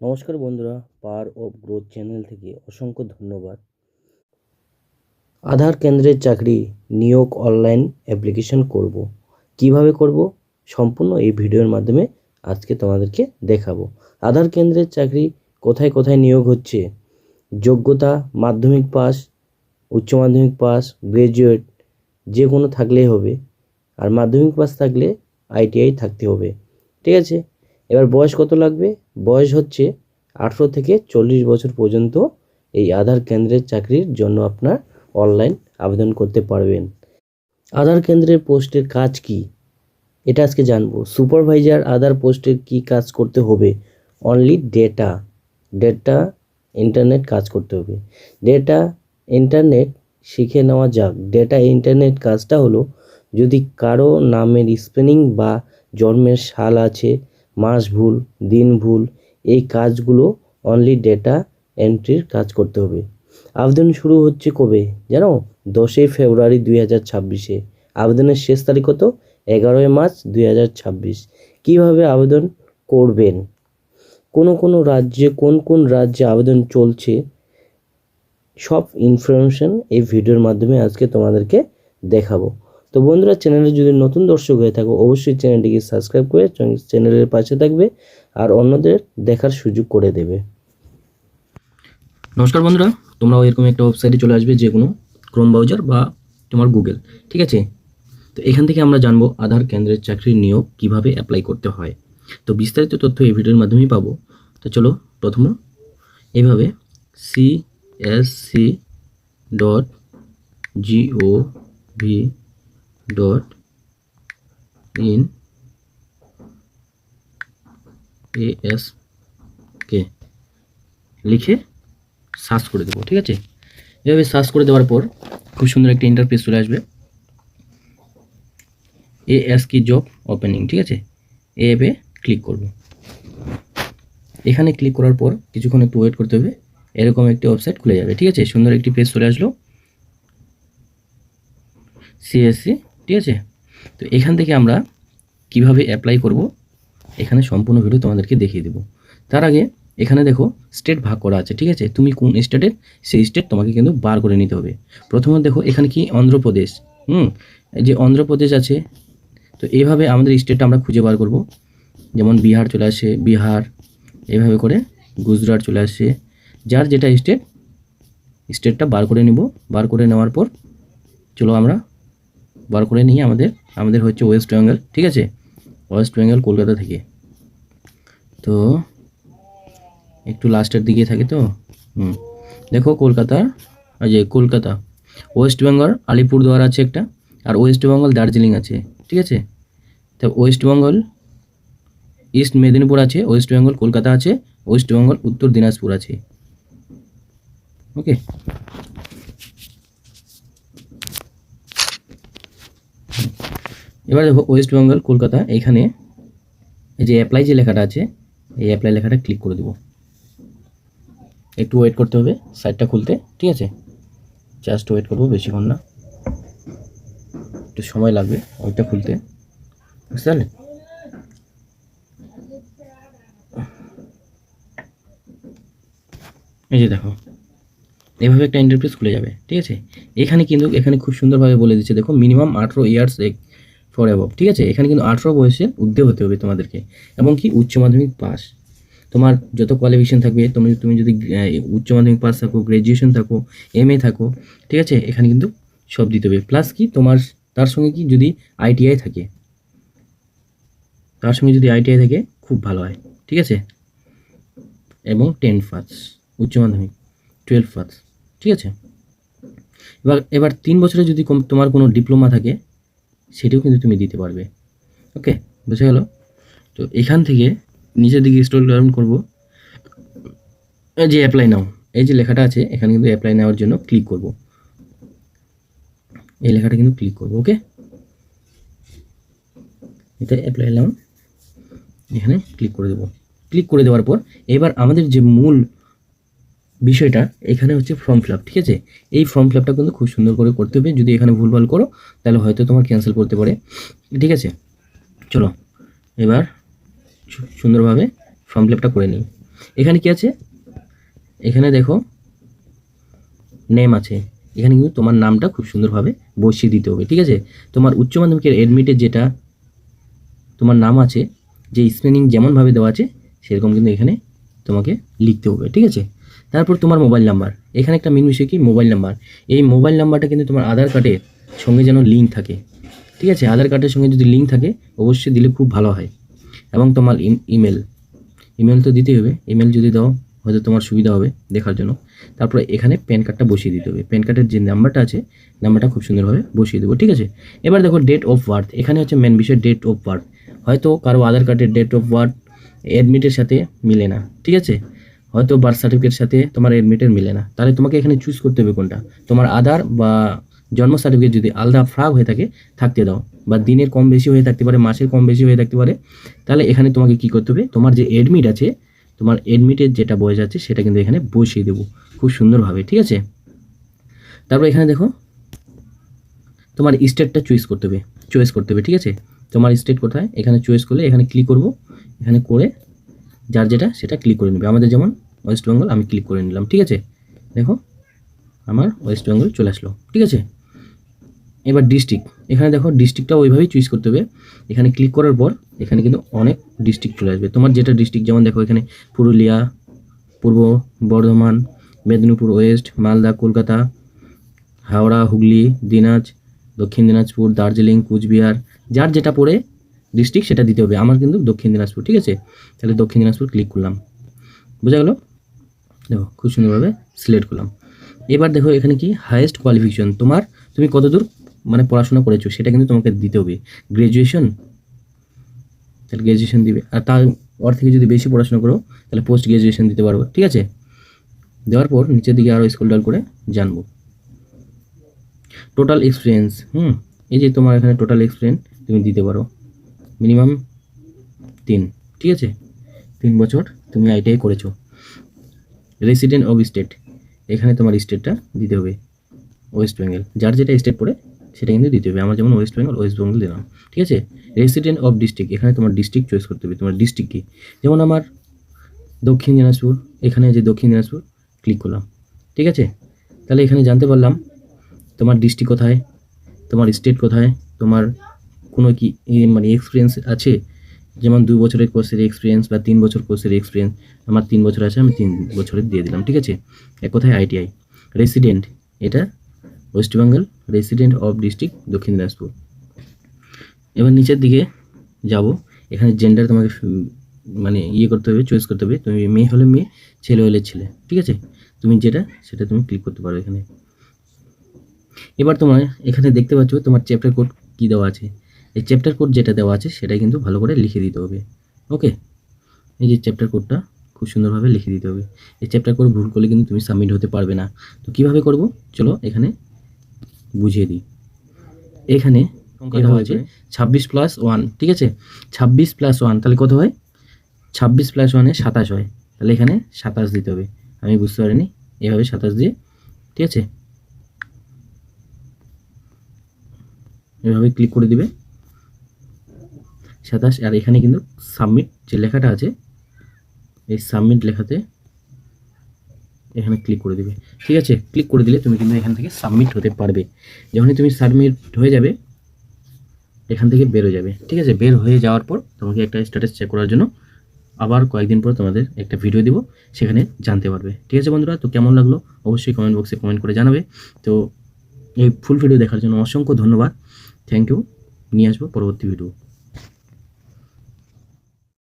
নমস্কার বন্ধুরা, power of growth channel থেকে অসংখ্য ধন্যবাদ। আধার কেন্দ্রের চাকরি নিয়োগ অনলাইন অ্যাপ্লিকেশন করব। কিভাবে করব সম্পূর্ণ এই ভিডিওর মাধ্যমে আজকে তোমাদেরকে দেখাবো। আধার কেন্দ্রের চাকরি কোথায় কোথায় নিয়োগ হচ্ছে, যোগ্যতা মাধ্যমিক পাস, উচ্চ মাধ্যমিক পাস, গ্র্যাজুয়েট যে কোনো থাকলেই হবে। আর মাধ্যমিক পাস থাকলে আইটিআই থাকতে হবে, ঠিক আছে। এবার বয়স কত লাগবে? বয়স হচ্ছে 18 থেকে 40 বছর পর্যন্ত এই আধার কেন্দ্রের চাকরির জন্য আপনার অনলাইন আবেদন করতে পারবেন। আধার কেন্দ্রের পোস্টের কাজ কি এটা আজকে জানবো। সুপারভাইজার আধার পোস্টের কি কাজ করতে হবে? অনলি ডেটা ইন্টারনেট কাজ করতে হবে। ডেটা ইন্টারনেট শিখে নেওয়া যাক। ডেটা ইন্টারনেট কাজটা হলো, যদি কারো নামের স্পেলিং বা জন্মের সাল আছে, মাস ভুল, দিন ভুল, এই কাজগুলো অনলি ডেটা এন্ট্রির কাজ করতে হবে। আবেদন শুরু হচ্ছে কবে জানো? 10ই ফেব্রুয়ারি 2026-এ। আবেদনের শেষ তারিখ কত? 11ই মার্চ 2026। কীভাবে আবেদন করবেন, কোন রাজ্যে কোন রাজ্যে আবেদন চলছে, সব ইনফরমেশন এই ভিডিওর মাধ্যমে আজকে তোমাদেরকে দেখাবো। তো বন্ধুরা, চ্যানেলে যদি নতুন দর্শক হয়ে থাকো অবশ্যই চ্যানেলটিকে সাবস্ক্রাইব করে চ্যানেলের পাশে থাকবে আর অন্যদের দেখার সুযোগ করে দেবে। নমস্কার বন্ধুরা, তোমরাও এরকম একটা ওয়েবসাইটে চলে আসবে, যে কোনো ক্রোম ব্রাউজার বা তোমার গুগল, ঠিক আছে। তো এখান থেকে আমরা জানবো আধার কেন্দ্রের চাকরির নিয়োগ কিভাবে অ্যাপ্লাই করতে হয়। তো বিস্তারিত তথ্য এই ভিডিওর মাধ্যমেই পাবো। তো চলো প্রথম এইভাবে csc.gov.in কে লিখে সার্চ করে দেবো, ঠিক আছে। এভাবে সার্চ করে দেওয়ার পর খুব সুন্দর একটা ইন্টারফেস চলে আসবে। ASK জব ওপেনিং, ঠিক আছে। এই অ্যাপে ক্লিক করব। এখানে ক্লিক করার পর কিছুক্ষণ একটু ওয়েট করতে হবে, এরকম একটি ওয়েবসাইট খুলে যাবে, ঠিক আছে। সুন্দর একটি পেজ চলে আসলো CSC, ঠিক আছে। তো এখান থেকে আমরা কিভাবে অ্যাপ্লাই করব এখানে সম্পূর্ণ ভিডিও তোমাদেরকে দেখিয়ে দেবো। তার আগে এখানে দেখো স্টেট ভাগ করা আছে, ঠিক আছে। তুমি কোন স্টেটের সেই স্টেট তোমাকে কিন্তু বার করে নিতে হবে। প্রথমে দেখো এখানে কি অন্ধ্রপ্রদেশ, যে অন্ধ্রপ্রদেশ আছে। তো এইভাবে আমাদের স্টেটটা আমরা খুঁজে বার করব। যেমন বিহার চলে আসে, বিহার, এইভাবে করে গুজরাট চলে আসে। যার যেটা স্টেটটা বার করে নিব। বার করে নেওয়ার পর চলো আমরা বার করে নিই। আমাদের হচ্ছে ওয়েস্ট বেঙ্গল, ঠিক আছে। ওয়েস্ট বেঙ্গল কলকাতা থেকে, তো একটু লাস্টের দিকে থাকে। তো দেখো কলকাতা, কলকাতা, ওয়েস্ট বেঙ্গল আলিপুরদুয়ার আছে একটা, আর ওয়েস্ট বেঙ্গল দার্জিলিং আছে, ঠিক আছে। তো ওয়েস্ট বেঙ্গল ইস্ট মেদিনীপুর আছে, ওয়েস্ট বেঙ্গল কলকাতা আছে, ওয়েস্ট বেঙ্গল উত্তর দিনাজপুর আছে, ওকে। এবার দেখো ওয়েস্ট বেঙ্গল কলকাতা, এখানে এই যে অ্যাপ্লাই যে লেখাটা আছে, এই অ্যাপ্লাই লেখাটা ক্লিক করে দেবো। একটু ওয়েট করতে হবে সাইটটা খুলতে, ঠিক আছে। জাস্ট ওয়েট করবো, বেশিক্ষণ না, একটু সময় লাগবে ওইটা খুলতে, বুঝতে পারলে। এই যে দেখো এইভাবে একটা ইন্টারফেস খুলে যাবে, ঠিক আছে। এখানে খুব সুন্দরভাবে বলে দিচ্ছে, দেখো মিনিমাম 18 ইয়ার্স ফর অ্যাবভ, ঠিক আছে। এখানে কিন্তু 18 বয়সের ঊর্ধ্বে হতে হবে তোমাদেরকে, এবং কি উচ্চ মাধ্যমিক পাস। তোমার যত কোয়ালিফিকেশন থাকবে, তুমি যদি উচ্চ মাধ্যমিক পাস থাকো, গ্র্যাজুয়েশন থাকো, MA থাকো, ঠিক আছে, এখানে কিন্তু সব দিতে হবে। প্লাস কি তোমার তার সঙ্গে কি যদি ITI থাকে, খুব ভালো হয়, ঠিক আছে। এবং 10 পাস, উচ্চ মাধ্যমিক 12 পাস, ঠিক আছে। এবার 3 বছরে যদি তোমার কোনো ডিপ্লোমা থাকে সেটিও কিন্তু তুমি দিতে পারবে, ওকে, বুঝে গেল। তো এখান থেকে নিচের দিকে স্ক্রল ডাউন করব, এই যে অ্যাপ্লাই নাও, এই যে লেখাটা আছে এখানে কিন্তু অ্যাপ্লাই নেওয়ার জন্য ক্লিক করব। এই লেখাটা কিন্তু ক্লিক করব, ওকে। এটা অ্যাপ্লাই নাও, এখানে ক্লিক করে দেবো। ক্লিক করে দেওয়ার পর এবার আমাদের যে মূল বিষয়টা এখানে হচ্ছে ফর্ম ফিল আপ, ঠিক আছে। এই ফর্ম ফিল আপটা কিন্তু খুব সুন্দর করে করতে হবে। যদি এখানে ভুলভাল করো তাহলে হয়তো তোমার ক্যান্সেল করতে পারে, ঠিক আছে। চলো এবার সুন্দরভাবে ফর্ম ফিল আপটা করে নিই। এখানে কি আছে, এখানে দেখো নেম আছে, এখানে কিন্তু তোমার নামটা খুব সুন্দরভাবে বসিয়ে দিতে হবে, ঠিক আছে। তোমার উচ্চ মাধ্যমিকের এডমিটের যেটা তোমার নাম আছে, যে স্পেলিং যেমনভাবে দেওয়া আছে সেরকম কিন্তু এখানে তোমাকে লিখতে হবে, ঠিক আছে। তারপর তোমার মোবাইল নাম্বার, এখানে একটা মেন বিষয় কি মোবাইল নাম্বার। এই মোবাইল নাম্বারটা কিন্তু তোমার আধার কার্ডের সঙ্গে যেন লিঙ্ক থাকে, ঠিক আছে। আধার কার্ডের সঙ্গে যদি লিঙ্ক থাকে অবশ্যই দিলে খুব ভালো হয়। এবং তোমার ইমেল তো দিতেই হবে, ইমেল যদি দাও হয়তো তোমার সুবিধা হবে দেখার জন্য। তারপরে এখানে প্যান কার্ডটা বসিয়ে দিতে হবে, প্যান কার্ডের যে নাম্বারটা আছে নাম্বারটা খুব সুন্দরভাবে বসিয়ে দেবো, ঠিক আছে। এবার দেখো ডেট অফ বার্থ, এখানে হচ্ছে মেন বিষয় ডেট অফ বার্থ। হয়তো কারো আধার কার্ডের ডেট অফ বার্থ অ্যাডমিটের সাথে মিলে না, ঠিক আছে। হয়তো বার্থ সার্টিফিকেটের সাথে তোমার অ্যাডমিটের মিলে না, তাহলে তোমাকে এখানে চুজ করতে হবে কোনটা। তোমার আধার বা জন্ম সার্টিফিকেট যদি আলাদা ফ্রাক হয়ে থাকে থাকতে দাও, বা দিনের কম বেশি হয়ে থাকতে পারে, মাসের কম বেশি হয়ে থাকতে পারে, তাহলে এখানে তোমাকে কি করতে হবে, তোমার যে অ্যাডমিট আছে, তোমার অ্যাডমিটের যেটা বয়স আছে সেটা কিন্তু এখানে বসিয়ে দেবো খুব সুন্দরভাবে, ঠিক আছে। তারপর এখানে দেখো তোমার স্টেটটা চয়েস করতে হবে, ঠিক আছে। তোমার স্টেট কোথায়, এখানে চয়েস করলে এখানে ক্লিক করব, এখানে করে যার যেটা সেটা ক্লিক করে নেবে। আমাদের যেমন ওয়েস্ট বেঙ্গল, আমি ক্লিক করে নিলাম, ঠিক আছে। দেখো আমার ওয়েস্ট বেঙ্গল চলে আসলো, ঠিক আছে। এবার ডিস্ট্রিক্ট, এখানে দেখো ডিস্ট্রিক্টটা ওইভাবেই চুজ করতে হবে। এখানে ক্লিক করার পর এখানে কিন্তু অনেক ডিস্ট্রিক্ট চলে আসবে, তোমার যেটা ডিস্ট্রিক্ট, যেমন দেখো এখানে পুরুলিয়া, পূর্ব বর্ধমান, মেদিনীপুর ওয়েস্ট, মালদা, কলকাতা, হাওড়া, হুগলি, দক্ষিণ দিনাজপুর, দার্জিলিং, কুচবিহার, যার যেটা পড়ে ডিস্ট্রিক্ট সেটা দিতে হবে। আমার কিন্তু দক্ষিণ দিনাজপুর, ঠিক আছে। তাহলে দক্ষিণ দিনাজপুর ক্লিক করলাম, বোঝা গেল। দেখো খুব সুন্দরভাবে সিলেক্ট করলাম। এবার দেখো এখানে কি হাইয়েস্ট কোয়ালিফিকেশন, তুমি কতদূর মানে পড়াশোনা করেছো সেটা কিন্তু তোমাকে দিতে হবে। গ্র্যাজুয়েশন, তাহলে গ্র্যাজুয়েশন দিবে। আর তার ওর থেকে যদি বেশি পড়াশোনা করো তাহলে পোস্ট গ্র্যাজুয়েশন দিতে পারবো, ঠিক আছে। দেওয়ার পর নিচের দিকে আরও স্ক্রল ডাউন করে জানবো টোটাল এক্সপিরিয়েন্স। এই যে তোমার এখানে টোটাল এক্সপিরিয়েন্স তুমি দিতে পারো মিনিমাম 3, ঠিক আছে। 3 বছর তুমি আইটিআই করেছো। রেসিডেন্ট অফ স্টেট, এখানে তোমার স্টেটটা দিতে হবে ওয়েস্ট বেঙ্গল, যার যেটা স্টেট পড়ে সেটা কিন্তু দিতে হবে। আমার যেমন ওয়েস্ট বেঙ্গল দিলাম, ঠিক আছে। রেসিডেন্ট অফ ডিস্ট্রিক্ট, এখানে তোমার ডিস্ট্রিক্ট চয়েস করতে হবে, তোমার ডিস্ট্রিক্ট কি। যেমন আমার দক্ষিণ দিনাজপুর, এখানে যে দক্ষিণ দিনাজপুর ক্লিক করলাম, ঠিক আছে। তাহলে এখানে জানতে পারলাম তোমার ডিস্ট্রিক্ট কোথায়, তোমার স্টেট কোথায়, তোমার কোনো কি মানে এক্সপিরিয়েন্স আছে, যেমন 2 বছরের কোর্সের এক্সপিরিয়েন্স বা 3 বছর কোর্সের এক্সপিরিয়েন্স। আমার 3 বছর আছে, আমি 3 বছরের দিয়ে দিলাম, ঠিক আছে। এক কথায় আইটিআই। রেসিডেন্ট, এটা West Bengal, resident of district দক্ষিণ দিনাজপুর। এবার নিচের দিকে যাব, এখানে জেন্ডার তোমাকে মানে করতে হবে, চয়েস করতে হবে। তুমি মেয়ে হলে মেয়ে, ছেলে হলে ছেলে, ঠিক আছে। তুমি যেটা সেটা তুমি ক্লিক করতে পারো এখানে। এবার তোমার এখানে দেখতে পাচ্ছ তোমার চ্যাপ্টার কোড কী দেওয়া আছে। এই চ্যাপ্টার কোড যেটা দেওয়া আছে সেটা কিন্তু ভালো করে লিখে দিতে হবে, ওকে। এই যে চ্যাপ্টার কোডটা খুব সুন্দরভাবে লিখে দিতে হবে। এই চ্যাপ্টার কোড ভুল করলে কিন্তু তুমি সাবমিট হতে পারবে না। তো কীভাবে করব চলো এখানে বুঝিয়ে দিই। এখানে এটা হচ্ছে 26+1, ঠিক আছে। 26+1 তাহলে কত হয়, 26+1 27 হয়। তাহলে এখানে 27 দিতে হবে। আমি বুঝতে পারিনি, এভাবে 27 দিয়ে, ঠিক আছে, এভাবে ক্লিক করে দিবে 27। আর এখানে কিন্তু সাবমিট যে লেখাটা আছে, এই সাবমিট লেখাতে এখানে ক্লিক করে দিবে, ঠিক আছে। ক্লিক করে দিলে তুমি কিন্তু এখান থেকে সাবমিট হতে পারবে। যখনই তুমি সাবমিট হয়ে যাবে এখান থেকে বের হয়ে যাবে, ঠিক আছে। বের হয়ে যাওয়ার পর তোমাকে একটা স্ট্যাটাস চেক করার জন্য আবার কয়েকদিন পর তোমাদের একটা ভিডিও দিব, সেখানে জানতে পারবে, ঠিক আছে বন্ধুরা। তো কেমন লাগলো অবশ্যই কমেন্ট বক্সে কমেন্ট করে জানাবে। তো এই ফুল ভিডিও দেখার জন্য অসংখ্য ধন্যবাদ, থ্যাংক ইউ। নিয়ে আসবো পরবর্তী ভিডিও।